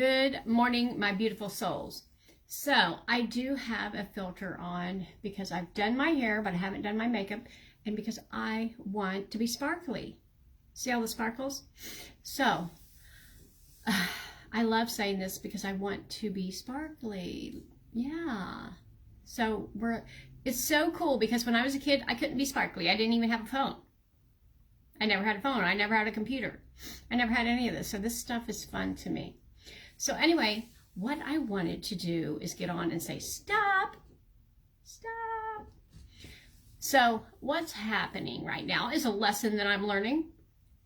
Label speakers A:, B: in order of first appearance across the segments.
A: Good morning, my beautiful souls. So I do have a filter on because I've done my hair, but I haven't done my makeup, and because I want to be sparkly. See all the sparkles? So I love saying this because I want to be sparkly. Yeah. So it's so cool because when I was a kid, I couldn't be sparkly. I didn't even have a phone. I never had a phone. I never had a computer. I never had any of this. So this stuff is fun to me. So anyway, what I wanted to do is get on and say, stop, stop. So what's happening right now is a lesson that I'm learning.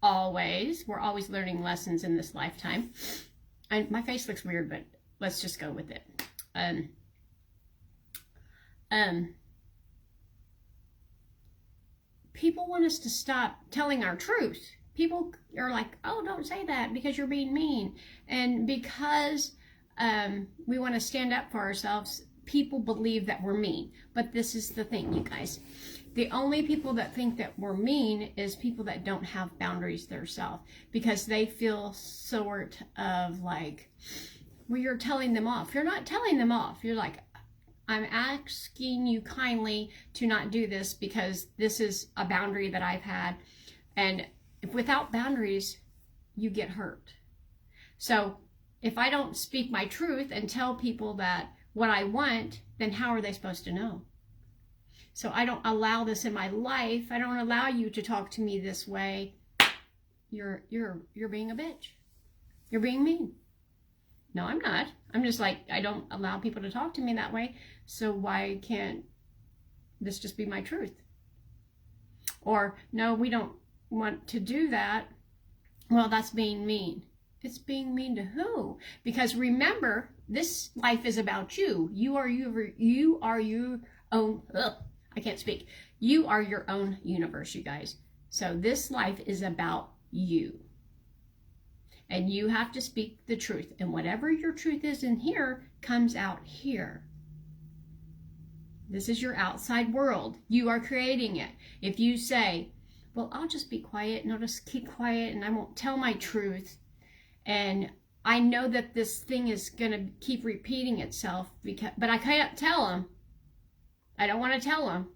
A: Always. We're always learning lessons in this lifetime. And my face looks weird, but let's just go with it. People want us to stop telling our truth. People are like, oh, don't say that because you're being mean. And because we want to stand up for ourselves, people believe that we're mean. But this is the thing, you guys. The only people that think that we're mean is people that don't have boundaries themselves, because they feel sort of like, well, you're telling them off. You're not telling them off. You're like, I'm asking you kindly to not do this because this is a boundary that I've had. And without boundaries, you get hurt. So if I don't speak my truth and tell people that what I want, then how are they supposed to know? So I don't allow this in my life. I don't allow you to talk to me this way. You're being a bitch. You're being mean. No, I'm not. I'm just like, I don't allow people to talk to me that way. So why can't this just be my truth? Or, no, we don't want to do that. Well, that's being mean. It's being mean to who? Because remember, this life is about you. You are your own, I can't speak. You are your own universe, you guys. So this life is about you. And you have to speak the truth. And whatever your truth is in here comes out here. This is your outside world. You are creating it. If you say, well, I'll just be quiet and I'll just keep quiet and I won't tell my truth. And I know that this thing is going to keep repeating itself, but I can't tell them. I don't want to tell them.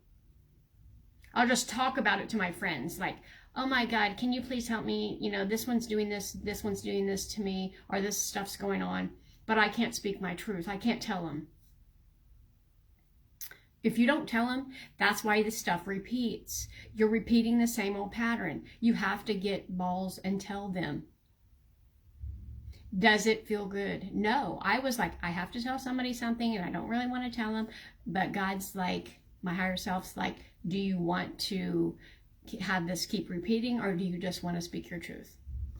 A: I'll just talk about it to my friends. Like, oh my God, can you please help me? You know, this one's doing this one's doing this to me, or this stuff's going on, but I can't speak my truth. I can't tell them. If you don't tell them, that's why this stuff repeats. You're repeating the same old pattern. You have to get balls and tell them. Does it feel good? No. I was like, I have to tell somebody something and I don't really want to tell them. But God's like, my higher self's like, do you want to have this keep repeating, or do you just want to speak your truth?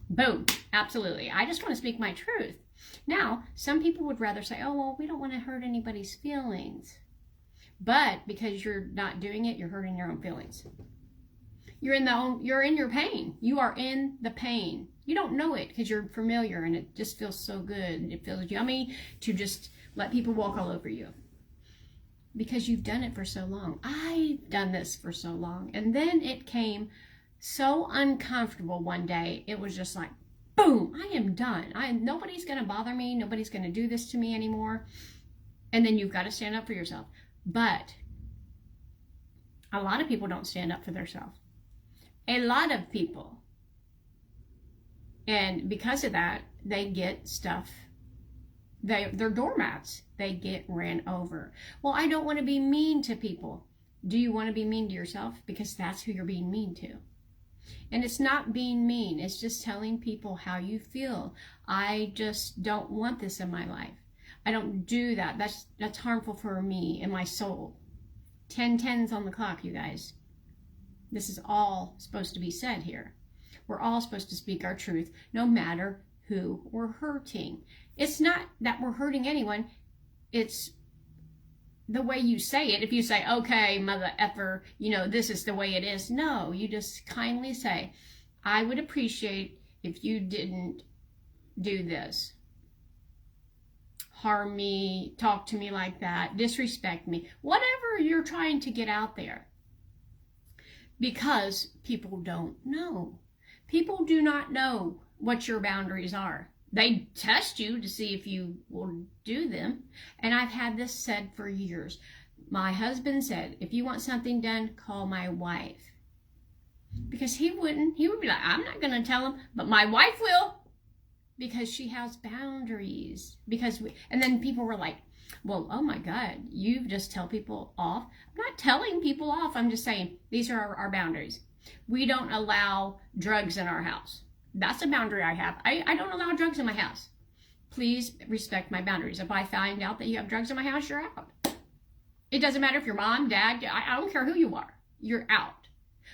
A: Boom. Absolutely. I just want to speak my truth. Now, some people would rather say, oh, well, we don't want to hurt anybody's feelings. But because you're not doing it, you're hurting your own feelings. You're in your pain. You are in the pain. You don't know it because you're familiar and it just feels so good. It feels yummy to just let people walk all over you. Because you've done it for so long. I've done this for so long. And then it came so uncomfortable one day. It was just like, boom, I am done. Nobody's going to bother me. Nobody's going to do this to me anymore. And then you've got to stand up for yourself. But a lot of people don't stand up for themselves. A lot of people. And because of that, they get stuff. They're doormats. They get ran over. Well, I don't want to be mean to people. Do you want to be mean to yourself? Because that's who you're being mean to. And it's not being mean. It's just telling people how you feel. I just don't want this in my life. I don't do that. That's harmful for me and my soul. 10:10's on the clock, you guys. This is all supposed to be said here. We're all supposed to speak our truth, no matter who we're hurting. It's not that we're hurting anyone. It's the way you say it. If you say, okay, mother effer, you know, this is the way it is. No, you just kindly say, I would appreciate if you didn't do this. Harm me, talk to me like that, disrespect me, whatever you're trying to get out there. Because people don't know. People do not know what your boundaries are. They test you to see if you will do them. And I've had this said for years. My husband said, if you want something done, call my wife. Because he would be like, I'm not going to tell him, but my wife will. Because she has boundaries. And then people were like, well, oh my God, you just tell people off. I'm not telling people off. I'm just saying, these are our boundaries. We don't allow drugs in our house. That's a boundary I have. I don't allow drugs in my house. Please respect my boundaries. If I find out that you have drugs in my house, you're out. It doesn't matter if you're mom, dad, I don't care who you are. You're out.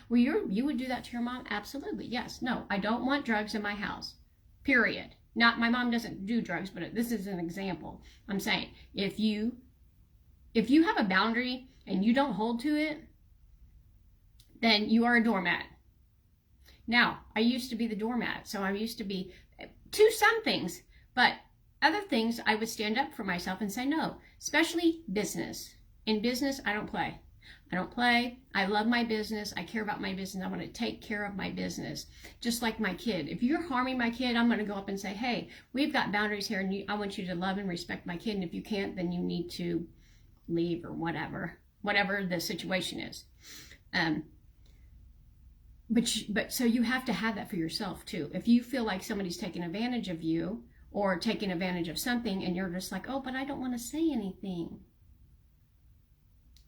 A: Well, you would do that to your mom? Absolutely. Yes. No, I don't want drugs in my house. Period. Not, my mom doesn't do drugs, but this is an example. I'm saying, if you have a boundary and you don't hold to it, then you are a doormat. Now, I used to be the doormat, so I used to be to some things, but other things I would stand up for myself and say no, especially business. In business, I don't play. I don't play. I love my business. I care about my business. I want to take care of my business. Just like my kid. If you're harming my kid, I'm going to go up and say, hey, we've got boundaries here, and I want you to love and respect my kid, and if you can't, then you need to leave or whatever the situation is. But so you have to have that for yourself too. If you feel like somebody's taking advantage of you or taking advantage of something and you're just like, oh, but I don't want to say anything,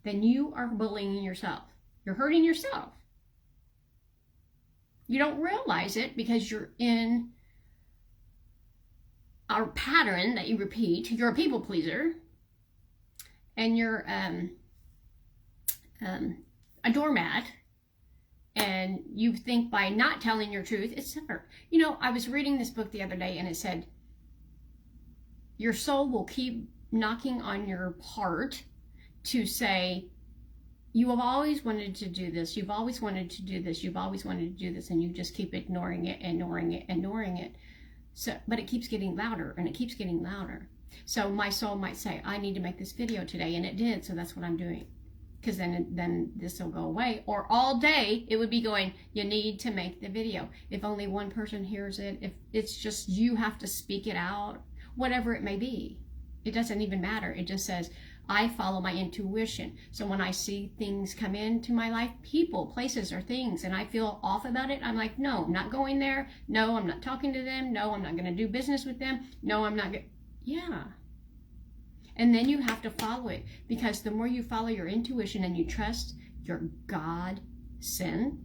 A: then you are bullying yourself. You're hurting yourself. You don't realize it because you're in a pattern that you repeat. You're a people pleaser and you're a doormat. And you think by not telling your truth, it's simpler. You know, I was reading this book the other day and it said, your soul will keep knocking on your heart to say, you have always wanted to do this. You've always wanted to do this. You've always wanted to do this. And you just keep ignoring it. So, but it keeps getting louder and it keeps getting louder. So my soul might say, I need to make this video today. And it did. So that's what I'm doing. Because then this will go away. Or all day it would be going, you need to make the video. If only one person hears it, if it's just you have to speak it out, whatever it may be. It doesn't even matter. It just says, I follow my intuition. So when I see things come into my life, people, places, or things, and I feel off about it, I'm like, no, I'm not going there. No, I'm not talking to them. No, I'm not going to do business with them. No, I'm not going to. Yeah. And then you have to follow it, because the more you follow your intuition and you trust your God sin,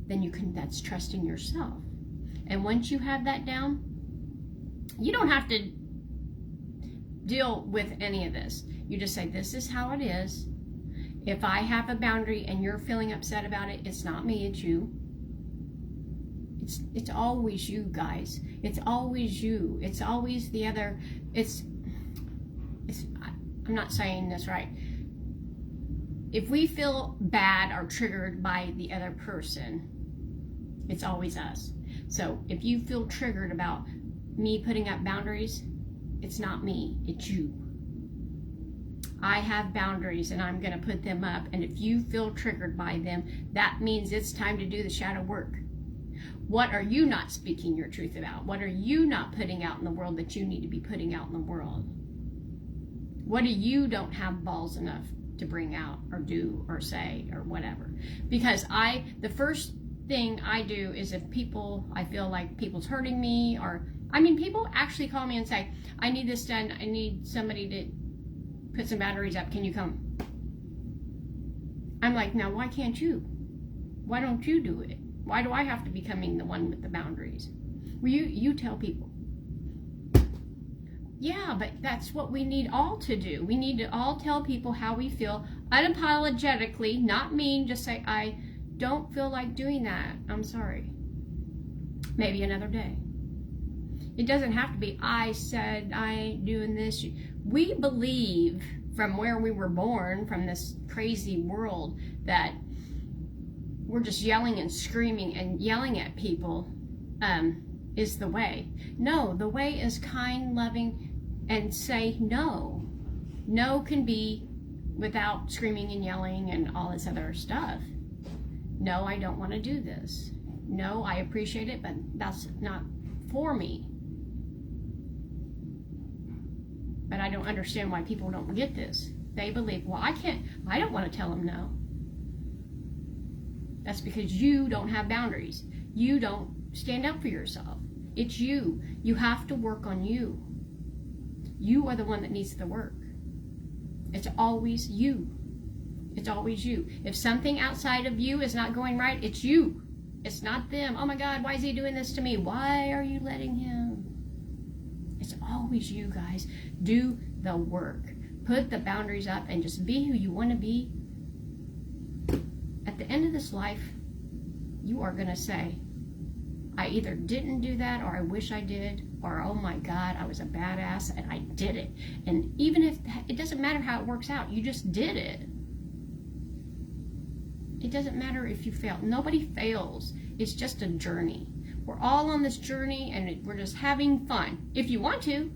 A: then that's trusting yourself. And once you have that down, you don't have to deal with any of this. You just say, this is how it is. If I have a boundary and you're feeling upset about it, it's not me, it's you. It's always you, guys. It's always you. It's always the other. I'm not saying this right. If we feel bad or triggered by the other person, it's always us. So if you feel triggered about me putting up boundaries, it's not me, it's you. I have boundaries and I'm going to put them up. And if you feel triggered by them, that means it's time to do the shadow work. What are you not speaking your truth about? What are you not putting out in the world that you need to be putting out in the world? What do you don't have balls enough to bring out or do or say or whatever? Because the first thing I do is if I feel like people's hurting me, or, people actually call me and say, I need this done. I need somebody to put some batteries up. Can you come? I'm like, now why can't you? Why don't you do it? Why do I have to be coming the one with the boundaries? Well, you tell people. Yeah, but that's what we need all to do. We need to all tell people how we feel unapologetically, not mean, just say, I don't feel like doing that. I'm sorry. Maybe another day. It doesn't have to be, I said I ain't doing this. We believe from where we were born, from this crazy world, that we're just yelling and screaming and yelling at people is the way. No, the way is kind, loving, and say no. No can be without screaming and yelling and all this other stuff. No, I don't want to do this. No, I appreciate it, but that's not for me. But I don't understand why people don't get this. They believe, well, I don't want to tell them no. That's because you don't have boundaries. You don't stand up for yourself. It's you. You have to work on you. You are the one that needs the work. It's always you. It's always you. If something outside of you is not going right, it's you. It's not them. Oh my God, why is he doing this to me? Why are you letting him? It's always you, guys. Do the work. Put the boundaries up and just be who you want to be. At the end of this life, you are going to say, I either didn't do that, or I wish I did, or oh my God, I was a badass and I did it. And even if it doesn't matter how it works out, you just did it. It doesn't matter if you fail. Nobody fails. It's just a journey. We're all on this journey and we're just having fun, if you want to.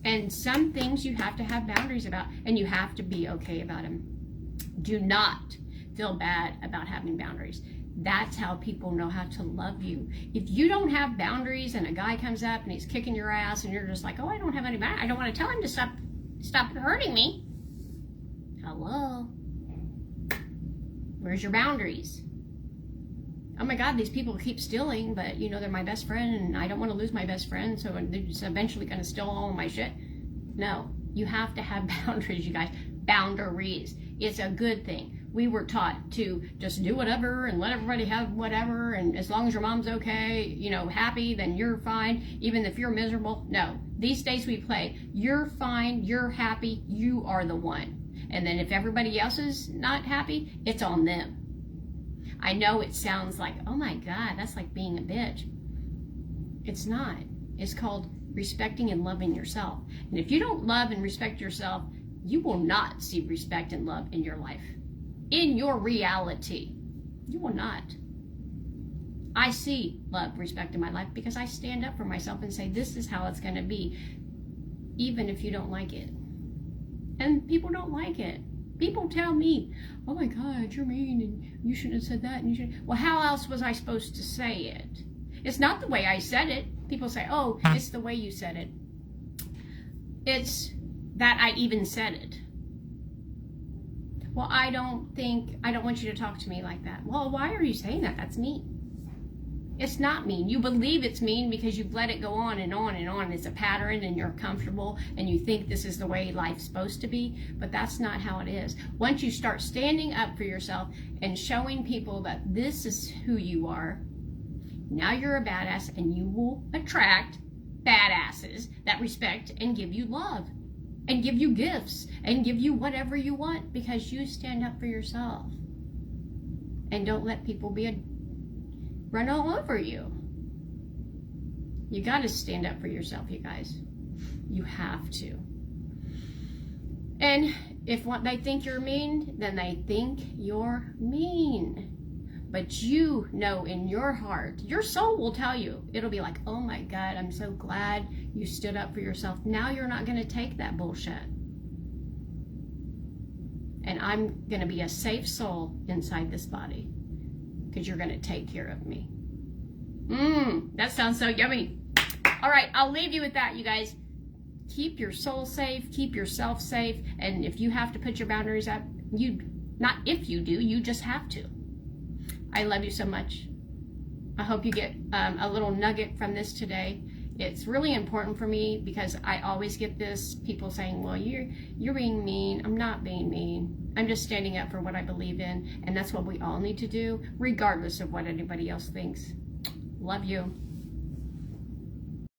A: And some things you have to have boundaries about, and you have to be okay about them. Do not feel bad about having boundaries. That's how people know how to love you. If you don't have boundaries and a guy comes up and he's kicking your ass and you're just like, oh, I don't have any boundaries. I don't want to tell him to stop hurting me. Hello? Where's your boundaries? Oh my God, these people keep stealing, but you know, they're my best friend and I don't want to lose my best friend, so they're just eventually going to steal all of my shit. No, you have to have boundaries, you guys. Boundaries. It's a good thing. We were taught to just do whatever and let everybody have whatever, and as long as your mom's okay, you know, happy, then you're fine, even if you're miserable. No, these days we play, you're fine, you're happy, you are the one. And then if everybody else is not happy, it's on them. I know it sounds like, oh my God, that's like being a bitch. It's not. It's called respecting and loving yourself. And if you don't love and respect yourself, you will not see respect and love in your life. In your reality, you will not. I see love, respect in my life because I stand up for myself and say, this is how it's going to be, even if you don't like it. And people don't like it. People tell me, oh my God, you're mean and you shouldn't have said that. And you should. Well, how else was I supposed to say it? It's not the way I said it. People say, oh, it's the way you said it. It's that I even said it. Well, I don't want you to talk to me like that. Well, why are you saying that? That's mean. It's not mean. You believe it's mean because you've let it go on and on and on. It's a pattern and you're comfortable and you think this is the way life's supposed to be, but that's not how it is. Once you start standing up for yourself and showing people that this is who you are, now you're a badass and you will attract badasses that respect and give you love and give you gifts and give you whatever you want because you stand up for yourself. And don't let people run all over you. You got to stand up for yourself, you guys. You have to. And if they think you're mean, then they think you're mean. But you know in your heart, your soul will tell you. It'll be like, oh my God, I'm so glad you stood up for yourself. Now you're not going to take that bullshit. And I'm going to be a safe soul inside this body because you're going to take care of me. That sounds so yummy. All right, I'll leave you with that, you guys. Keep your soul safe, keep yourself safe, and if you have to put your boundaries up, not if you do, you just have to. I love you so much. I hope you get a little nugget from this today. It's really important for me because I always get this, people saying, well, you're being mean. I'm not being mean. I'm just standing up for what I believe in, and that's what we all need to do, regardless of what anybody else thinks. Love you.